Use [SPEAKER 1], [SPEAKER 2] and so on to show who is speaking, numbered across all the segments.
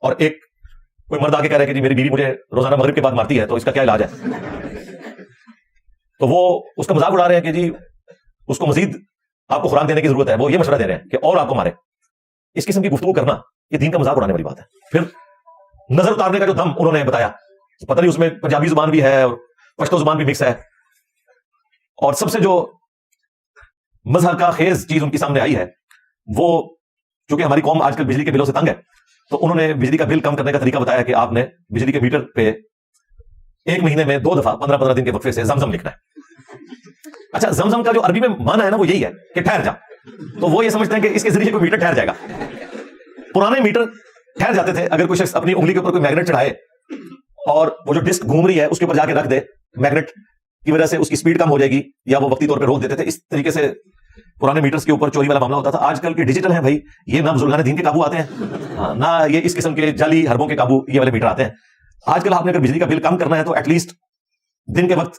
[SPEAKER 1] اور ایک کوئی مرد آگے کہہ رہا ہے کہ جی میری بیوی مجھے روزانہ مغرب کے بعد مارتی ہے تو اس کا کیا علاج ہے؟ تو وہ اس کا مذاق اڑا رہے ہیں کہ جی اس کو مزید آپ کو خوراک دینے کی ضرورت ہے، وہ یہ مشورہ دے رہے ہیں کہ اور آپ کو مارے. اس قسم کی گفتگو کرنا یہ دین کا مذاق اڑانے والی بات ہے. پھر نظر اتارنے کا جو دم انہوں نے بتایا، پتہ نہیں اس میں پنجابی زبان بھی ہے اور پشتو زبان بھی مکس ہے. اور سب سے جو مذہب کا خیز چیز ان کے سامنے آئی ہے وہ، چونکہ ہماری قوم آج کل بجلی کے بلوں سے تنگ ہے، تو انہوں نے بجلی کا بل کم کرنے کا طریقہ بتایا کہ آپ نے بجلی کے میٹر پہ ایک مہینے میں 2 دفعہ 15 دن کے وقفے سے زمزم لکھنا ہے. اچھا، زمزم کا جو عربی میں معنی ہے نا وہ یہی ہے کہ ٹھہر جا. تو وہ یہ سمجھتے ہیں کہ اس کے ذریعے کوئی میٹر ٹھہر جائے گا. پرانے میٹر ٹھہر جاتے تھے اگر کوئی شخص اپنی انگلی کے اوپر کوئی میگنیٹ چڑھائے اور وہ جو ڈسک گھوم رہی ہے اس کے اوپر جا کے رکھ دے، میگنیٹ کی وجہ سے اس کی سپیڈ کم ہو جائے گی یا وہ وقتی طور پہ روک دیتے تھے. اس طریقے سے پرانے میٹرز کے اوپر چوری والا معاملہ ہوتا تھا. آج کل کے ڈیجیٹل ہیں بھائی، یہ نہ بزرگان دین کے قابو آتے ہیں نہ یہ اس قسم کے جعلی حربوں کے قابو یہ والے میٹر آتے ہیں. آج کل آپ نے اگر بجلی کا بل کم کرنا ہے تو ایٹ لیسٹ دن کے وقت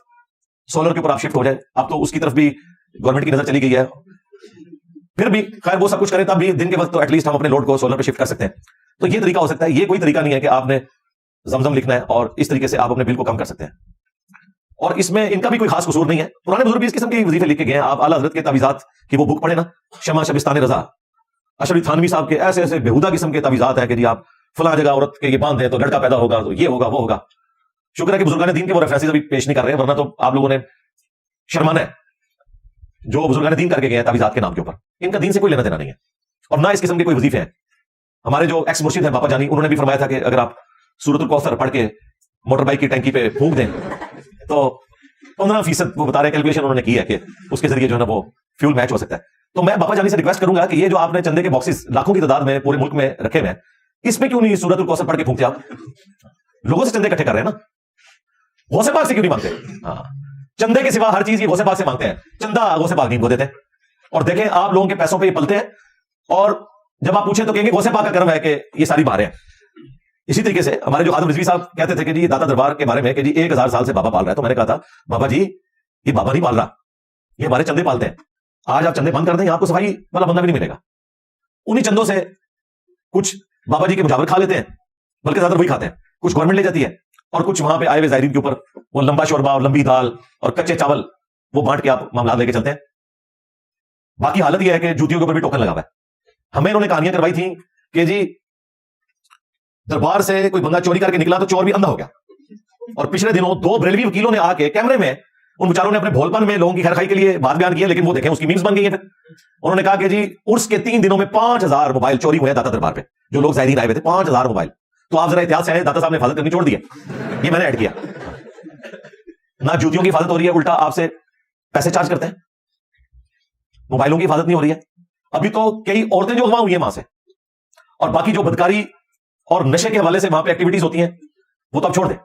[SPEAKER 1] سولر کے اوپر آپ شفٹ ہو جائے. اب تو اس کی طرف بھی گورنمنٹ کی نظر چلی گئی ہے. پھر بھی خیر وہ سب کچھ کرے تب بھی دن کے وقت تو ایٹ لیسٹ ہم اپنے لوڈ کو سولر پہ شفٹ کر سکتے ہیں. تو یہ طریقہ ہو سکتا ہے. یہ کوئی طریقہ نہیں ہے کہ آپ نے زمزم لکھنا ہے اور اس طریقے سے آپ اپنے بل کو کم کر سکتے ہیں. اور اس میں ان کا بھی کوئی خاص قصور نہیں ہے. پرانے بزرگ بھی اس قسم کے وظیفے لکھ کے گئے ہیں. آپ اعلیٰ حضرت کے تعویذات کی وہ بک پڑھیں نا، شمع شبستان رضا، اشرف تھانوی صاحب کے ایسے ایسے بےہودہ قسم کے تعویذات ہیں کہ جی آپ فلاں جگہ عورت کے یہ باندھ دیں تو لڑکا پیدا ہوگا، تو یہ ہوگا وہ ہوگا. شکر ہے کہ بزرگان دین کے وہ ریفرنسز ابھی پیش نہیں کر رہے ہیں، ورنہ تو آپ لوگوں نے شرمانا ہے جو بزرگان دین کر کے گئے ہیں تعویذات کے نام کے اوپر. ان کا دین سے کوئی لینا دینا نہیں ہے اور نہ اس قسم کے کوئی وظیفے ہیں. ہمارے جو ایکس مرشد ہیں باپا جانی، انہوں نے بھی فرمایا تھا کہ اگر آپ سورۃ الکوثر پڑھ کے موٹر بائک کی ٹینکی پہ پھونک دیں تو 15% وہ بتا رہے کیلکولیشن انہوں نے کی ہے کہ اس کے ذریعے جو ہے نا وہ فیول میچ ہو سکتا ہے. تو میں باپا جانی سے ریکویسٹ کروں گا کہ یہ جو آپ نے چندے کے باکسز لاکھوں کی تعداد میں پورے ملک میں رکھے ہوئے ہیں، اس میں کیوں نہیں سورۃ الکوثر پڑھ کے پھونکتے؟ آپ لوگوں سے چندے اکٹھے کر رہے ہیں نا، غوث پاک سے کیوں نہیں مانگتے؟ ہاں، چندے کے سوا ہر چیز یہ غوث پاک سے مانگتے ہیں، چندہ غوث پاک نہیں کو دیتے. اور دیکھیں آپ لوگوں کے پیسوں پہ یہ پلتے ہیں اور جب آپ پوچھیں تو کہیں گے غوث پاک کا کرم ہے کہ یہ ساری بہاریں ہیں. اسی طریقے سے ہمارے جو خادم رضوی صاحب کہتے تھے کہ جی داتا دربار کے بارے میں کہ جی 1000 سال سے بابا پال رہا ہے. تو میں نے کہا تھا بابا جی یہ بابا نہیں پال رہا، یہ ہمارے چندے پالتے ہیں. آج آپ چندے بند کر دیں آپ کو صفائی والا بندہ بھی نہیں ملے گا. انہی چندوں سے کچھ بابا جی کے مجاور کھا لیتے ہیں، بلکہ زیادہ وہی کھاتے ہیں. کچھ گورنمنٹ لے جاتی ہے اور کچھ وہاں پہ آئے ہوئے زائرین کے اوپر وہ لمبا شوربا اور لمبی دال اور کچے چاول وہ بانٹ کے آپ معاملات لے کے چلتے ہیں. باقی حالت یہ ہے کہ جوتیوں کے اوپر بھی ٹوکن لگا ہوا ہے. ہمیں انہوں نے کہانیاں کروائی تھیں کہ جی دربار سے کوئی بندہ چوری کر کے نکلا تو چور بھی اندھا ہو گیا. اور پچھلے دنوں 2 بریلوی وکیلوں نے آ کے کیمرے میں ان بیچاروں نے اپنے بھول پن میں لوگوں کی خیرخائی کے لیے بات بیان کی ہے، لیکن وہ دیکھیں اس کی میمز بن گئی ہیں. پھر انہوں نے کہا کہ جی عرس کے 3 دنوں میں 5000 موبائل چوری ہوئے ہیں داتا دربار پہ. جو لوگ زائرین آئے ہوئے تھے 5000 موبائل. تو آپ ذرا احتیاط سے آئے، داتا صاحب نے حفاظت کرنی چھوڑ دی ہے، یہ میں نے ایڈ کیا. نہ جوتیوں کی حفاظت ہو رہی ہے، الٹا آپ سے پیسے چارج کرتے ہیں. موبائلوں کی حفاظت نہیں ہو رہی ہے. ابھی تو کئی عورتیں جو اغوا ہوئی ہیں وہاں سے، اور باقی جو بدکاری اور نشے کے حوالے سے وہاں پہ ایکٹیویٹیز ہوتی ہیں وہ تو آپ چھوڑ دیں.